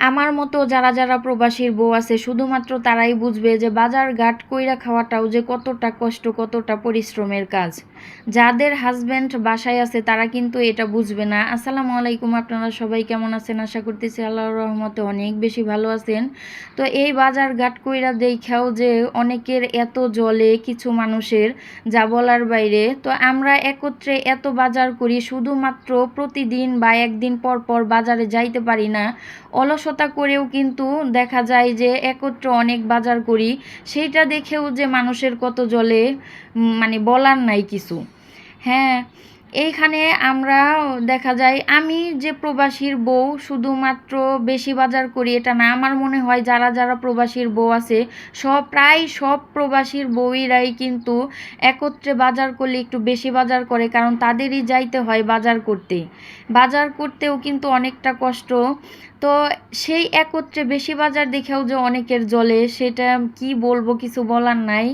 আমার মতো যারা যারা প্রবাসীর বউ আছে শুধুমাত্র তারাই বুঝবে যে বাজার ঘাট কইরা খাওয়াটাও যে কতটা কষ্ট, কতটা পরিশ্রমের কাজ। যাদের হাজব্যান্ড বাসায় আছে তারা কিন্তু এটা বুঝবে না। আসসালামু আলাইকুম, আপনারা সবাই কেমন আছেন? আশা করতেছি আল্লাহর রহমতে অনেক বেশি ভালো আছেন। তো এই বাজার ঘাট কইরা দেখাও যে অনেকের এত জলে, কিছু মানুষের যা বলার বাইরে। তো আমরা একত্রে এত বাজার করি, শুধুমাত্র প্রতিদিন বা একদিন পর পর বাজারে যাইতে পারি না। অলসতা করেও কিন্তু দেখা যায় যে একত্র অনেক বাজার করি, সেইটা দেখেও যে মানুষের কত জলে, মানে বলার নাই কিছু। হ্যাঁ, এইখানে আমরা দেখা যায় আমি যে প্রবাসীর বউ শুধুমাত্র বেশি বাজার করি এটা না। আমার মনে হয় যারা যারা প্রবাসীর বউ আছে প্রায় সব প্রবাসীর বউইরাই কিন্তু একত্রে বাজার করলে একটু বেশি বাজার করে, কারণ তাদেরই যাইতে হয় বাজার করতে। বাজার করতেও কিন্তু অনেকটা কষ্ট। তো সেই একত্রে বেশি বাজার দেখেও যে অনেকের জ্বলে, সেটা কি বলবো, কিছু বলার নাই।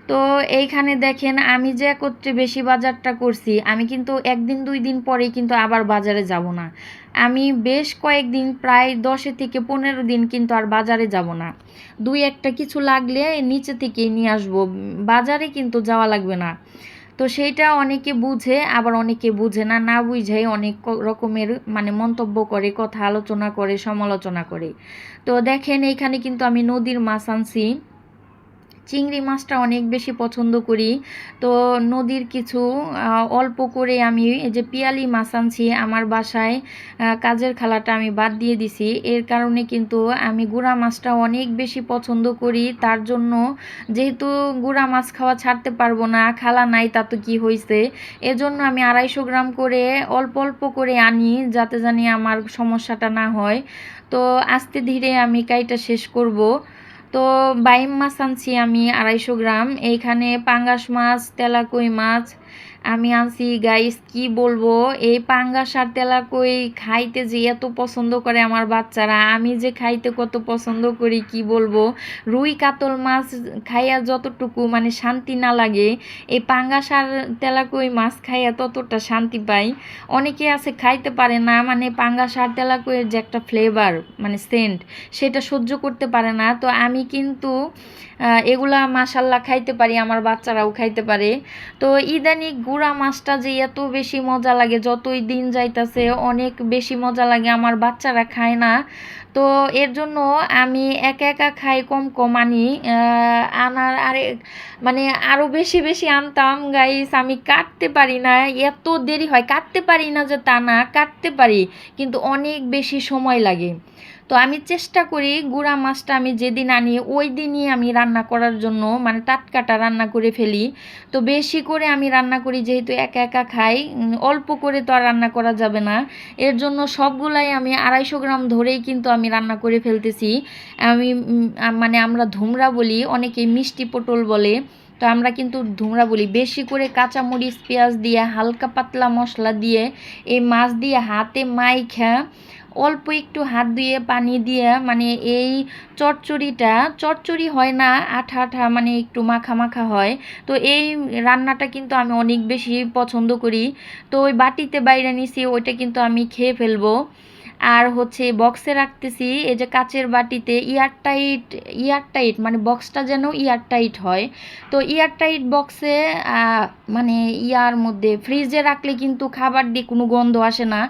তো এইখানে দেখেন আমি যে একত্রে বেশি বাজারটা করছি, আমি কিন্তু একদিন দুই দিন পরেই কিন্তু আবার বাজারে যাব না। আমি বেশ কয়েকদিন, প্রায় 10 থেকে 15 দিন কিন্তু আর বাজারে যাব না। দুই একটা কিছু লাগলে নিচে থেকেই নিয়ে আসবো, বাজারে কিন্তু যাওয়া লাগবে না। তো সেইটা অনেকে বুঝে, আবার অনেকে বুঝে না, না বুঝাই অনেক রকমের মানে মন্তব্য করে, কথা আলোচনা করে, সমালোচনা করে। তো দেখেন এইখানে কিন্তু আমি নদীর মাছ আনছি। চিংড়ি মাছটা অনেক বেশি পছন্দ করি। তো নদীর কিছু অল্প করে আমি এই যে পিয়ালি মাছ আনছি আমার বাসায়। কাজের খালাটা আমি বাদ দিয়ে দিছি, এর কারণে কিন্তু আমি গুঁড়া মাছটা অনেক বেশি পছন্দ করি। তার জন্য যেহেতু গুঁড়া মাছ খাওয়া ছাড়তে পারবো না, খালা নাই তা তো কী হয়েছে, এজন্য আমি 250 গ্রাম করে অল্প অল্প করে আনি, যাতে জানি আমার সমস্যাটা না হয়। তো আস্তে ধীরে আমি কাইটা শেষ করব। তো বাইম মাছ আনছি আমি 250 গ্রাম। এইখানে পাঙ্গাস মাছ, তেলাকই মাছ আমি আনছি। গাইস কি বলবো, এই পাঙ্গাস আর তেলাকই খাইতে যে এত পছন্দ করে আমার বাচ্চারা, আমি যে খাইতে কত পছন্দ করি কি বলবো। রুই কাতল মাছ খাইয়া যতটুকু মানে শান্তি না লাগে, এই পাঙ্গাস আর তেলাকই মাছ খাইয়া ততটা শান্তি পাই। অনেকে আছে খাইতে পারে না, মানে পাঙ্গাস আর তেলাকইয়ের যে একটা ফ্লেভার, মানে সেন্ট, সেটা সহ্য করতে পারে না। তো আমি কিন্তু এগুলা মাশাল্লাহ খাইতে পারি, আমার বাচ্চারাও খাইতে পারে। তো ইদানিং গুঁড়া মাছটা যে এত বেশি মজা লাগে, যতই দিন যাইতাছে অনেক বেশি মজা লাগে, আমার বাচ্চারা খায় না। তো এর জন্য আমি একা একা খাই, কম কম আনি। আনার আরে মানে আরও বেশি বেশি আনতাম। গাইস আমি কাটতে পারি না, এত দেরি হয়। কাটতে পারি না যে তা না, কাটতে পারি কিন্তু অনেক বেশি সময় লাগে। তো আমি চেষ্টা করি গুঁড়া মাছটা আমি যেদিন আনি ওই দিনই আমি রান্না করার জন্য, মানে টাটকাটা রান্না করে ফেলি। তো বেশি করে আমি রান্না করি, যেহেতু একা একা খাই, অল্প করে তো আর রান্না করা যাবে না। এর জন্য সবগুলাই আমি 250 গ্রাম ধরেই কিন্তু আমি রান্না করে ফেলতেছি। আমি মানে আমরা ধুমরা বলি, অনেকেই মিষ্টি পটল বলে। তো আমরা কিন্তু ধুমরা বলি। বেশি করে কাঁচামরিচ, পেঁয়াজ দিয়ে, হালকা পাতলা মশলা দিয়ে, এই মাছ দিয়ে হাতে মাইখা, অল্প একটু হাত ধুয়ে পানি দিয়ে, মানে এই চচ্চড়ি হয় না, আঠা আঠা, মানে একটু মাখা মাখা হয়। তো এই রান্নাটা কিন্তু আমি অনেক বেশি পছন্দ করি। তো ওই বাটিতে বাইরে নিছি, ওইটা কিন্তু আমি খেয়ে ফেলবো। আর হচ্ছে বক্সে রাখতেছি, এই যে কাচের বাটিতে, এয়ারটাইট, এয়ারটাইট মানে বক্সটা যেন এয়ারটাইট হয়। তো এয়ারটাইট বক্সে মানে ইয়ার মধ্যে ফ্রিজে রাখলে কিন্তু খাবার দিয়ে কোনো গন্ধ আসে না।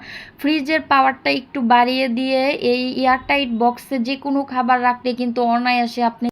ফ্রিজের পাওয়ারটা একটু বাড়িয়ে দিয়ে এই এয়ারটাইট বক্সে যে কোনো খাবার রাখলে কিন্তু অনায়াসে আপনি